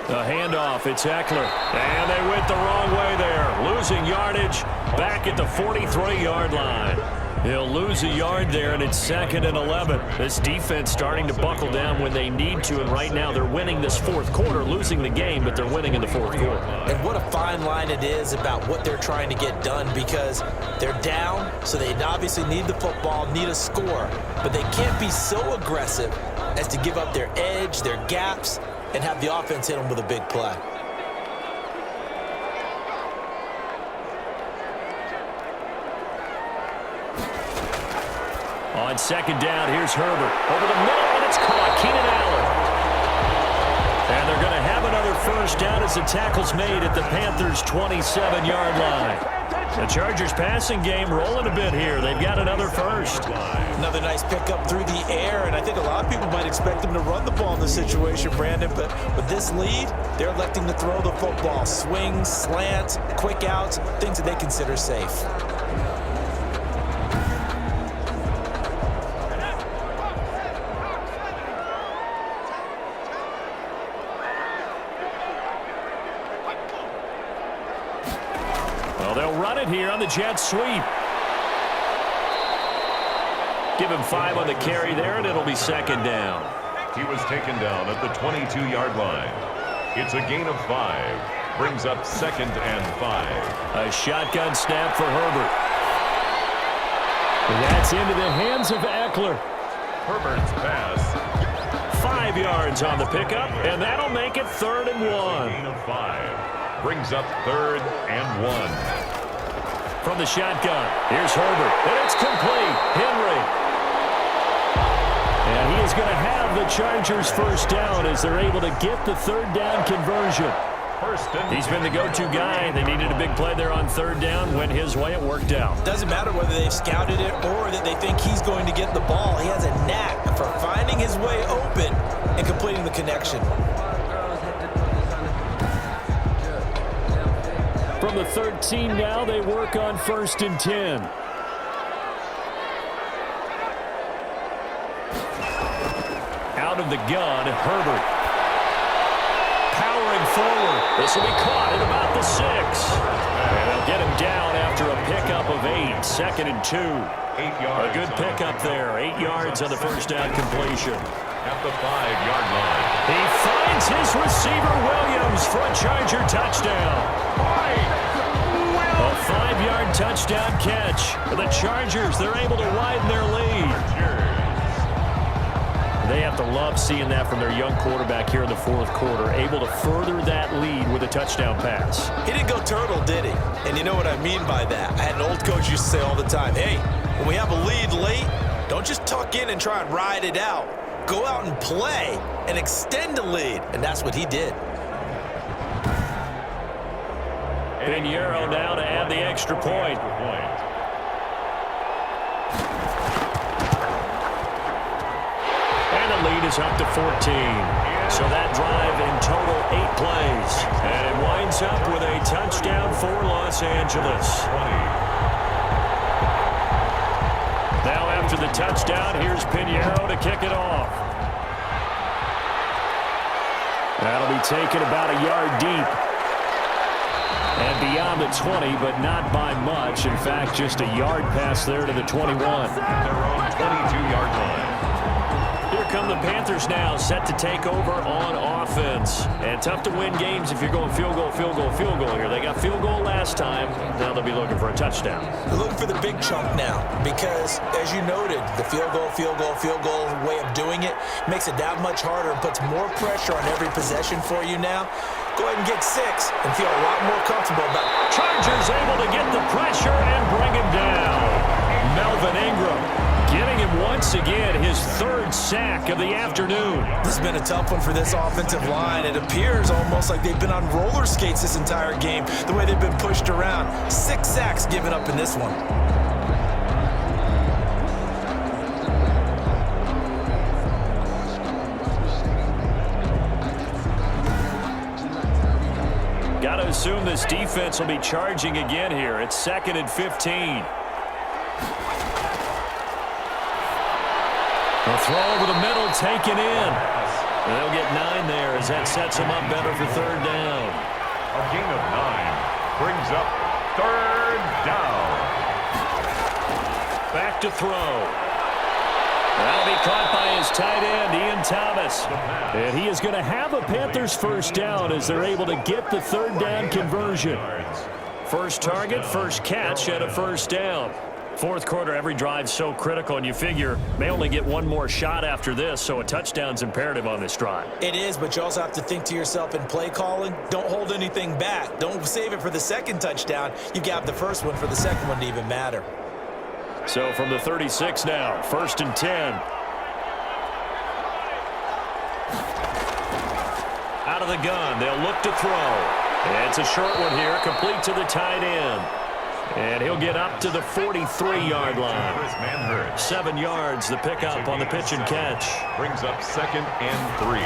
The handoff, it's Eckler. And they went the wrong way there. Losing yardage back at the 43-yard line. He'll lose a yard there, and it's 2nd and 11. This defense starting to buckle down when they need to, and right now they're winning this fourth quarter, losing the game, but they're winning in the fourth quarter. And what a fine line it is about what they're trying to get done, because they're down, so they obviously need the football, need a score, but they can't be so aggressive as to give up their edge, their gaps, and have the offense hit them with a big play. On 2nd down, here's Herbert. Over the middle, and it's caught. Keenan Allen. And they're going to have another first down as the tackle's made at the Panthers' 27-yard line. The Chargers passing game rolling a bit here. They've got another first. Another nice pickup through the air, and I think a lot of people might expect them to run the ball in this situation, Brandon, but with this lead, they're electing to throw the football. Swings, slants, quick outs, things that they consider safe. They'll run it here on the jet sweep. Give him 5 on the carry there, and it'll be 2nd down. He was taken down at the 22-yard line. It's a gain of 5. Brings up 2nd and 5. A shotgun snap for Herbert. And that's into the hands of Eckler. Herbert's pass. 5 yards on the pickup, and that'll make it 3rd and 1. Gain of 5. Brings up 3rd and 1. From the shotgun, here's Herbert, and it's complete. Henry. And he is going to have the Chargers first down as they're able to get the 3rd down conversion. He's been the go-to guy. They needed a big play there on 3rd down. Went his way. It worked out. Doesn't matter whether they've scouted it or that they think he's going to get the ball. He has a knack for finding his way open and completing the connection. From the 13 now, they work on 1st and 10. Out of the gun, Herbert. Powering forward. This will be caught at about the 6. And they'll get him down after a pickup of 8. 2nd and 2. 8 yards. A good pickup there. 8 yards on the first down completion. At the 5-yard line. He finds his receiver, Williams, for a Charger touchdown. A 5-yard touchdown catch for the Chargers. They're able to widen their lead. They have to love seeing that from their young quarterback here in the fourth quarter, able to further that lead with a touchdown pass. He didn't go turtle, did he? And you know what I mean by that. I had an old coach used to say all the time, hey, when we have a lead late, don't just tuck in and try and ride it out. Go out and play and extend the lead. And that's what he did. Pinheiro now to add the extra point. And the lead is up to 14. So that drive in total 8 plays. And it winds up with a touchdown for Los Angeles. Now after the touchdown, here's Pinheiro to kick it off. That'll be taken about a yard deep. And beyond the 20, but not by much. In fact, just a yard pass there to the 21. Their own 22-yard line. Here come the Panthers now, set to take over on offense. And tough to win games if you're going field goal, field goal, field goal here. They got field goal last time. Now they'll be looking for a touchdown. They're looking for the big chunk now because, as you noted, the field goal way of doing it makes it that much harder and puts more pressure on every possession for you now. Go ahead and get 6 and feel a lot more comfortable about it. Chargers able to get the pressure and bring him down. Melvin Ingram getting him once again his 3rd sack of the afternoon. This has been a tough one for this offensive line. It appears almost like they've been on roller skates this entire game, the way they've been pushed around. 6 sacks given up in this one. Got to assume this defense will be charging again here. It's 2nd and 15. The throw over the middle taken in. And they'll get 9 there as that sets them up better for third down. A gain of 9 brings up third down. Back to throw. That'll be caught by his tight end, Ian Thomas. And he is going to have a Panthers first down as they're able to get the third down conversion. First target, first catch, and a first down. Fourth quarter, every drive's so critical, and you figure they only get one more shot after this, so a touchdown's imperative on this drive. It is, but you also have to think to yourself in play calling, don't hold anything back. Don't save it for the second touchdown. You got the first one for the second one to even matter. So from the 36 now, 1st and 10. Out of the gun, they'll look to throw. It's a short one here, complete to the tight end. And he'll get up to the 43-yard line. 7 yards, the pickup on the pitch and catch. Brings up 2nd and 3.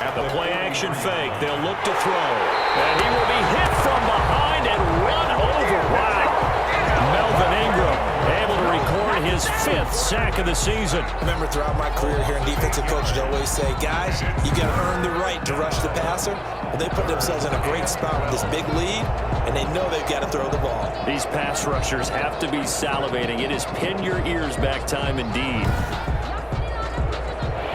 At the play action fake, they'll look to throw. And he will be hit from behind and run over. Wow. Melvin Ingram able to record his 5th sack of the season. Remember, throughout my career here in defensive coaches, I always say, guys, you got to earn the right to rush the passer. But they put themselves in a great spot with this big lead, and they know they've got to throw the ball. These pass rushers have to be salivating. It is pin your ears back time indeed.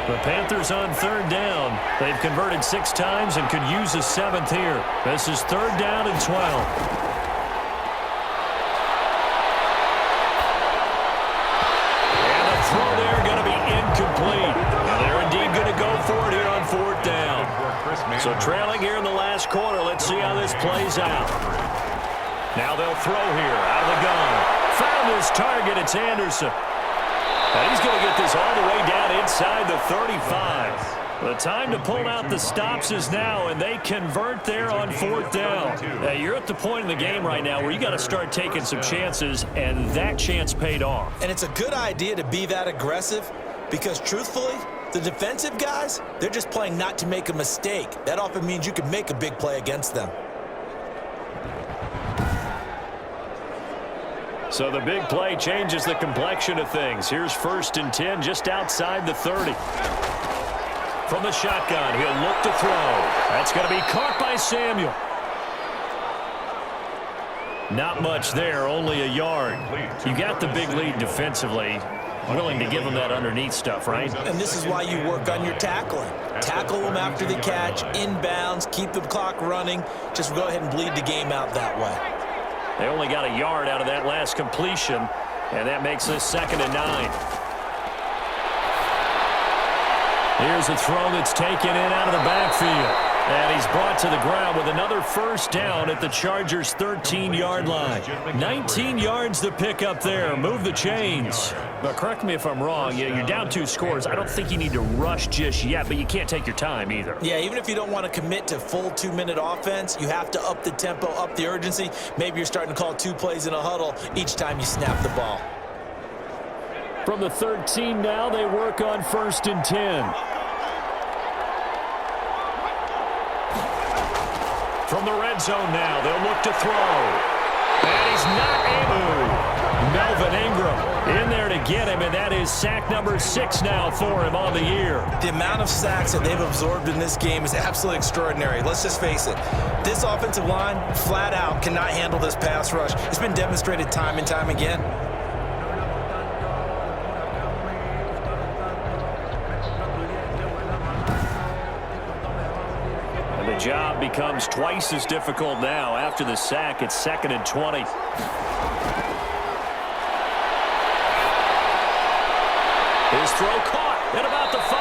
The Panthers on third down. They've converted 6 times and could use a 7th here. This is third down and 12. So trailing here in the last quarter. Let's see how this plays out. Now they'll throw here out of the gun. Found his target. It's Anderson. And he's going to get this all the way down inside the 35. The time to pull out the stops is now, and they convert there on 4th down. Now, you're at the point in the game right now where you got to start taking some chances, and that chance paid off. And it's a good idea to be that aggressive because, truthfully, the defensive guys, they're just playing not to make a mistake. That often means you can make a big play against them. So the big play changes the complexion of things. Here's 1st and 10 just outside the 30. From the shotgun, he'll look to throw. That's going to be caught by Samuel. Not much there, only a yard. You got the big lead defensively. Willing to give them that underneath stuff, right? And this is why you work on your tackling. Tackle them after the catch, inbounds, keep the clock running. Just go ahead and bleed the game out that way. They only got a yard out of that last completion, and that makes this 2nd and 9. Here's a throw that's taken in out of the backfield. And he's brought to the ground with another first down at the Chargers' 13-yard line. 19 yards to pick up there. Move the chains. But correct me if I'm wrong. You're down 2 scores. I don't think you need to rush just yet, but you can't take your time either. Yeah, even if you don't want to commit to full 2-minute offense, you have to up the tempo, up the urgency. Maybe you're starting to call 2 plays in a huddle each time you snap the ball. From the 13 now, they work on 1st and 10. From the red zone now, they'll look to throw. And he's not able. Melvin Ingram in there to get him, and that is sack number 6 now for him on the year. The amount of sacks that they've absorbed in this game is absolutely extraordinary. Let's just face it. This offensive line, flat out, cannot handle this pass rush. It's been demonstrated time and time again. The job becomes twice as difficult now. After the sack, it's 2nd and 20. His throw caught at about the 5.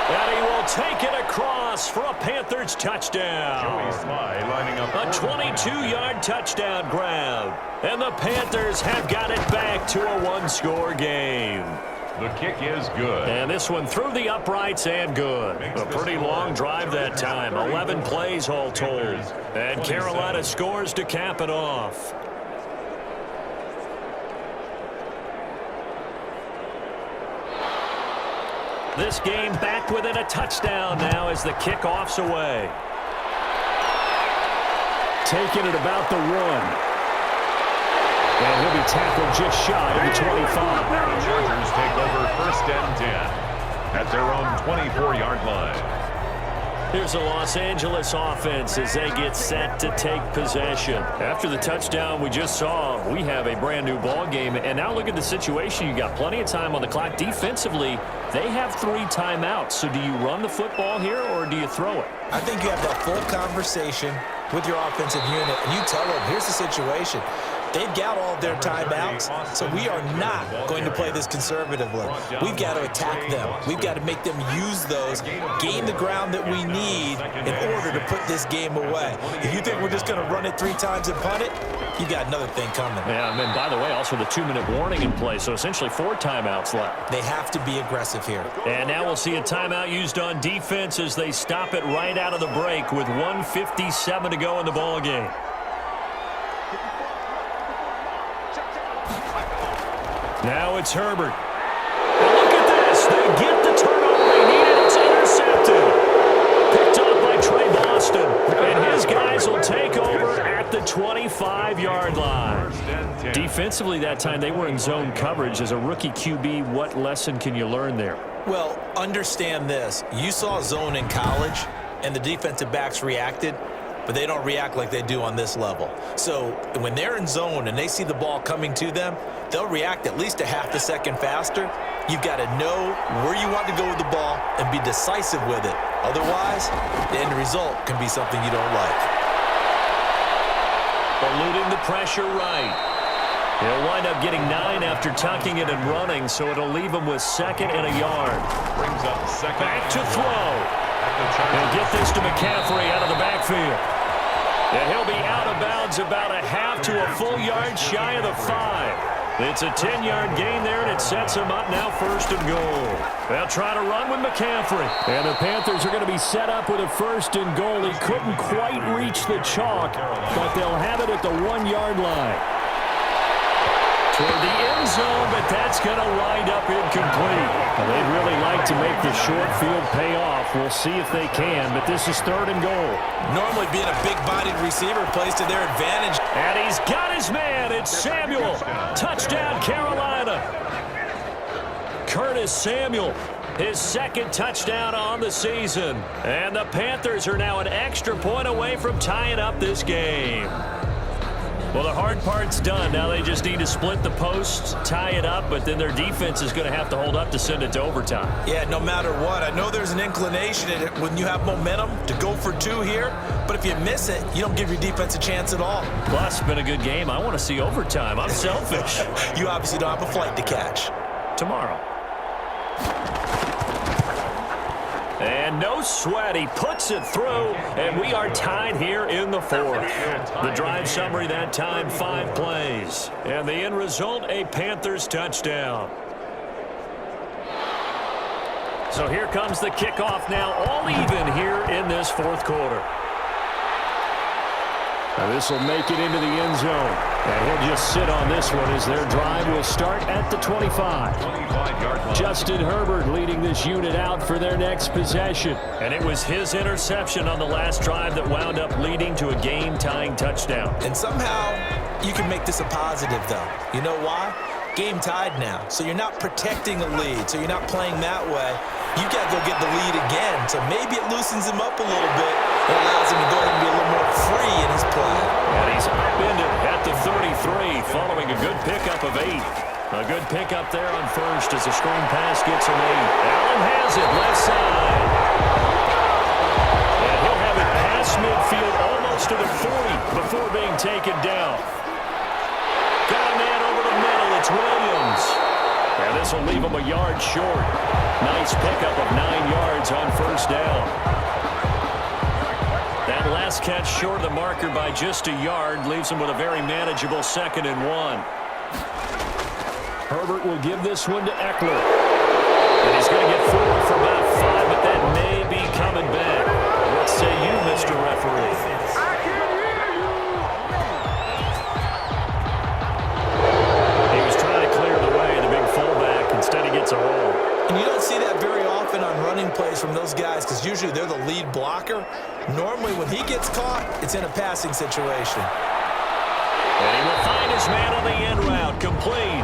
And he will take it across for a Panthers touchdown. Joey Sly lining up. A 22-yard touchdown grab. And the Panthers have got it back to a 1-score game. The kick is good. And this one through the uprights and good. A pretty long drive that time. 11 plays all told. And Carolina scores to cap it off. This game back within a touchdown now as the kickoff's away. Taking it about the 1. And he'll be tackled just shy of the 25. Chargers take over 1st and 10. at their own 24-yard line. Here's the Los Angeles offense as they get set to take possession. After the touchdown we just saw, we have a brand new ball game. And now look at the situation. You got plenty of time on the clock. Defensively, they have 3 timeouts. So do you run the football here or do you throw it? I think you have that full conversation with your offensive unit, and you tell them, here's the situation. They've got all their timeouts, so we are not going to play this conservatively. We've got to attack them. We've got to make them use those, gain the ground that we need in order to put this game away. If you think we're just going to run it 3 times and punt it, you got another thing coming. Yeah, and then, by the way, also the 2-minute warning in play, so essentially 4 timeouts left. They have to be aggressive here. And now we'll see a timeout used on defense as they stop it right out of the break with 1:57 to go in the ball game. Now it's Herbert. And look at this. They get the turnover they needed. It's intercepted. Picked up by Trey Boston. And his guys will take over at the 25-yard line. Defensively that time, they were in zone coverage. As a rookie QB, what lesson can you learn there? Well, understand this. You saw zone in college, and the defensive backs reacted, but they don't react like they do on this level. So when they're in zone and they see the ball coming to them, they'll react at least a half a second faster. You've got to know where you want to go with the ball and be decisive with it. Otherwise, the end result can be something you don't like. Eluding the pressure right. He'll wind up getting 9 after tucking it and running, so it'll leave him with 2nd and a yard. Brings up 2nd. Back to throw. And get this to McCaffrey out of the backfield. And he'll be out of bounds about a half to a full yard shy of the 5. It's a 10-yard gain there, and it sets him up now 1st and goal. They'll try to run with McCaffrey. And the Panthers are going to be set up with a 1st and goal. He couldn't quite reach the chalk, but they'll have it at the 1-yard line. Toward the end zone, but that's going to wind up incomplete. They'd really like to make the short field pay off. We'll see if they can, but this is 3rd and goal. Normally being a big-bodied receiver plays to their advantage. And he's got his man. It's Samuel. Touchdown, Carolina. Curtis Samuel, his 2nd touchdown on the season. And the Panthers are now an extra point away from tying up this game. Well, the hard part's done. Now they just need to split the posts, tie it up, but then their defense is going to have to hold up to send it to overtime. Yeah, no matter what. I know there's an inclination in it when you have momentum to go for 2 here, but if you miss it, you don't give your defense a chance at all. Plus, it's been a good game. I want to see overtime. I'm selfish. You obviously don't have a flight to catch. Tomorrow. And no sweat, he puts it through, and we are tied here in the 4th. The drive summary that time, 5 plays. And the end result, a Panthers touchdown. So here comes the kickoff now, all even here in this 4th quarter. Now this will make it into the end zone. And he'll just sit on this one as their drive will start at the 25. 25-yard line. Justin Herbert leading this unit out for their next possession. And it was his interception on the last drive that wound up leading to a game-tying touchdown. And somehow you can make this a positive, though. You know why? Game tied now. So you're not protecting a lead, so you're not playing that way. You got to go get the lead again. So maybe it loosens him up a little bit. It allows him to go ahead and be a little more free in his play. And he's upended at the 33 following a good pickup of 8. A good pickup there on 1st as a screen pass gets him 8. Allen has it left side. And he'll have it past midfield almost to the 40 before being taken down. Got a man over the middle. It's Williams. And this will leave him a yard short. Nice pickup of 9 yards on 1st down. That last catch short of the marker by just a yard leaves him with a very manageable 2nd and 1. Herbert will give this one to Eckler. And he's going to get 4 for about 5, but that may be coming back. What say you, Mr. Referee? He was trying to clear the way, the big fullback. Instead, he gets a hold. And you don't see that very often on running plays from those guys because usually they're the lead blocker. Normally, when he gets caught, it's in a passing situation. And he will find his man on the end route, complete.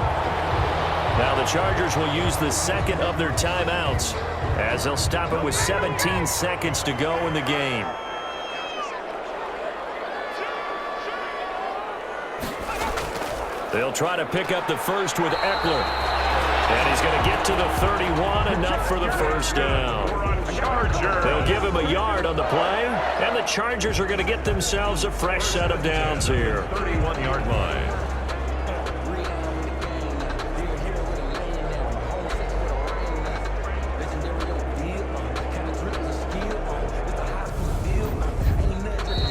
Now the Chargers will use the second of their timeouts as they'll stop it with 17 seconds to go in the game. They'll try to pick up the first with Eckler. And he's going to get to the 31, enough for the first down. They'll give him a yard on the play, and the Chargers are going to get themselves a fresh set of downs here. 31-yard line.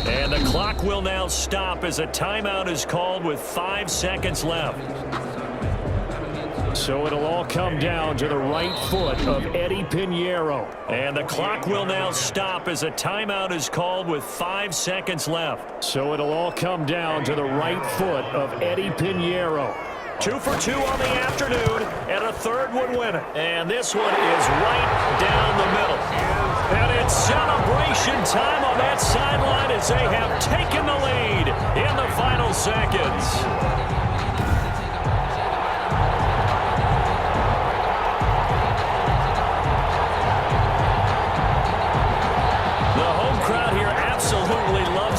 And the clock will now stop as a timeout is called with 5 seconds left. So it'll all come down to the right foot of Eddie Pinheiro. And the clock will now stop as a timeout is called with 5 seconds left. So it'll all come down to the right foot of Eddie Pinheiro. 2 for 2 on the afternoon, and a third would win it. And this one is right down the middle. And it's celebration time on that sideline as they have taken the lead in the final seconds.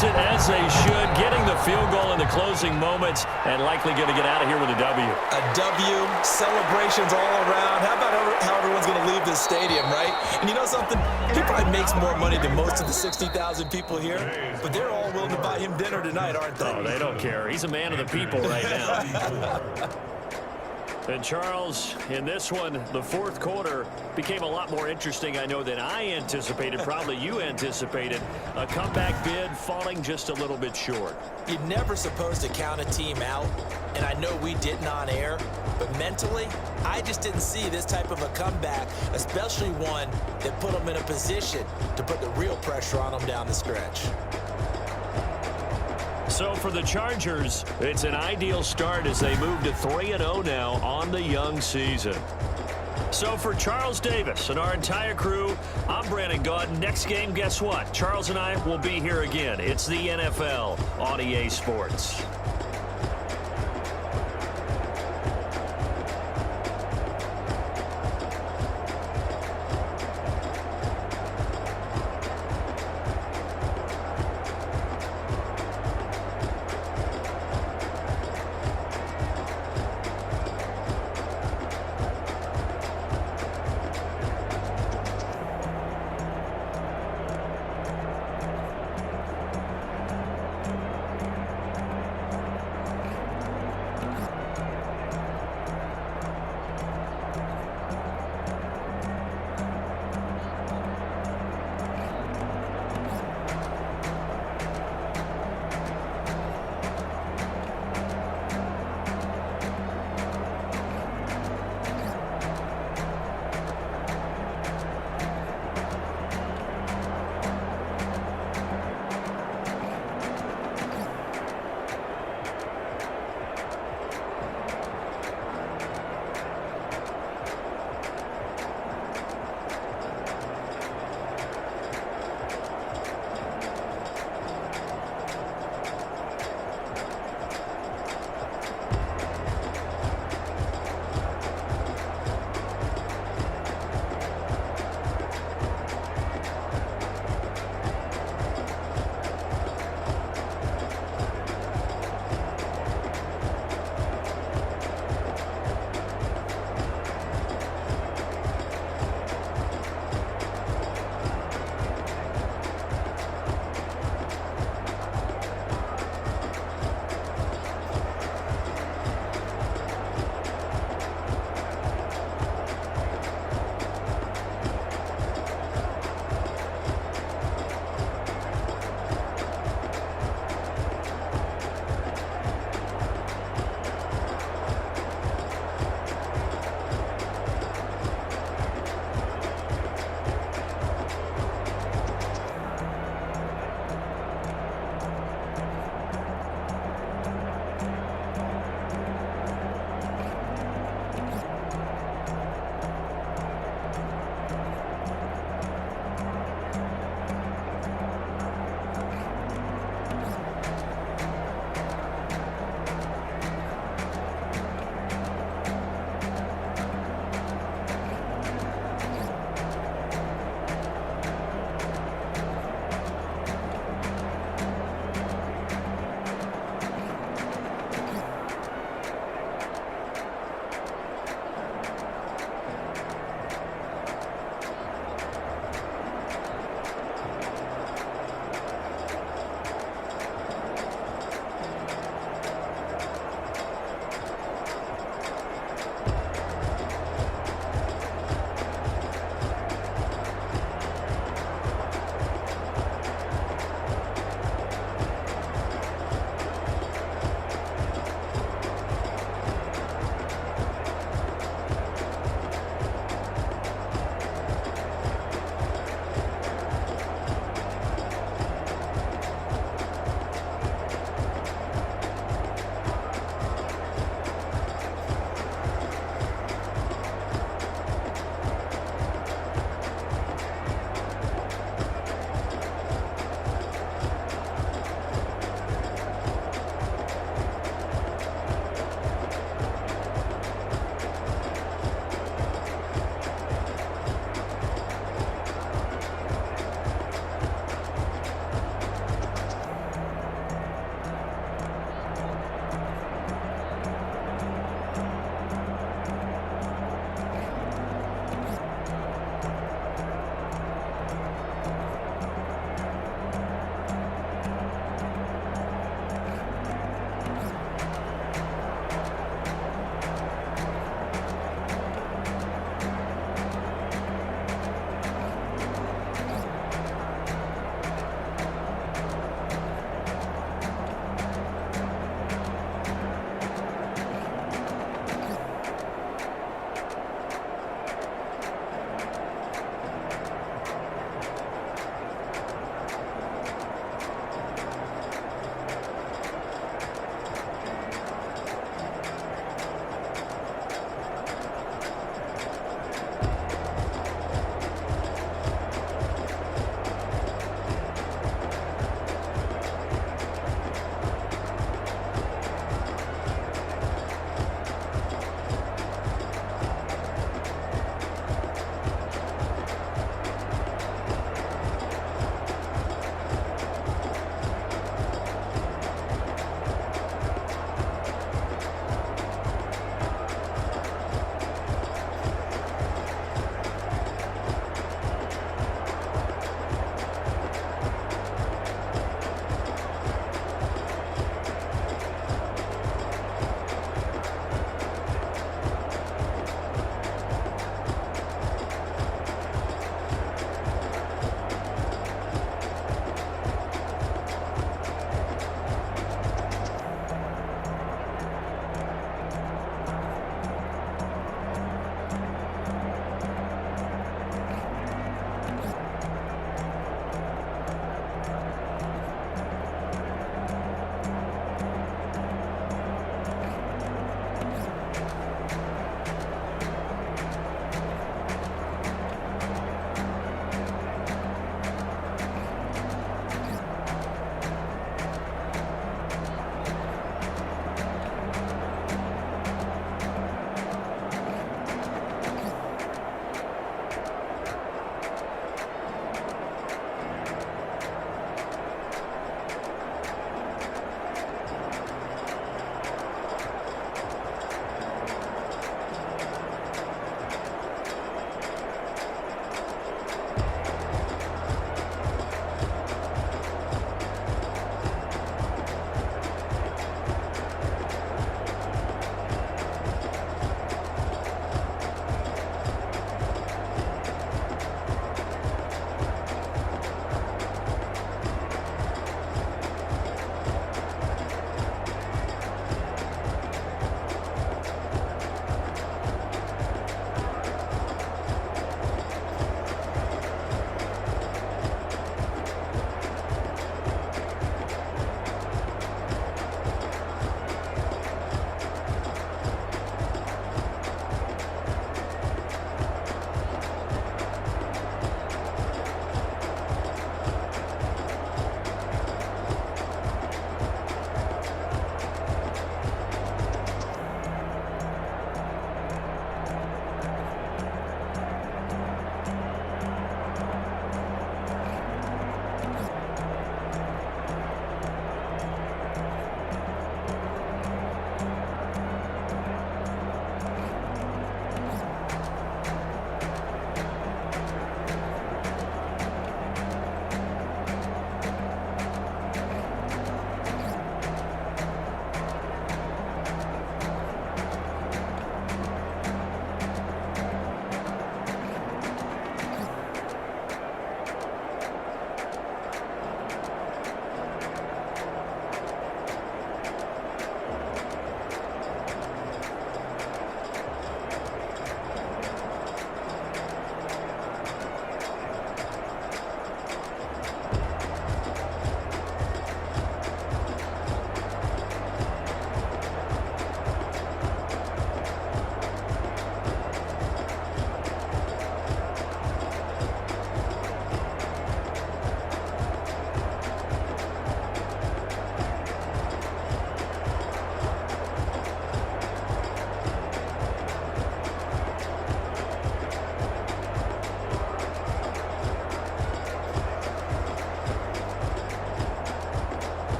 It as they should, getting the field goal in the closing moments and likely going to get out of here with a W. A W, celebrations all around. How about how everyone's going to leave this stadium, right? And you know something? He probably makes more money than most of the 60,000 people here, but they're all willing to buy him dinner tonight, aren't they? Oh, they don't care. He's a man of the people right now. And Charles, in this one, the fourth quarter became a lot more interesting, I know, than I anticipated, probably you anticipated. A comeback bid falling just a little bit short. You're never supposed to count a team out, and I know we didn't on air, but mentally, I just didn't see this type of a comeback, especially one that put them in a position to put the real pressure on them down the stretch. So for the Chargers, it's an ideal start as they move to 3-0 now on the young season. So for Charles Davis and our entire crew, I'm Brandon Gaudin. Next game, guess what? Charles and I will be here again. It's the NFL on EA Sports.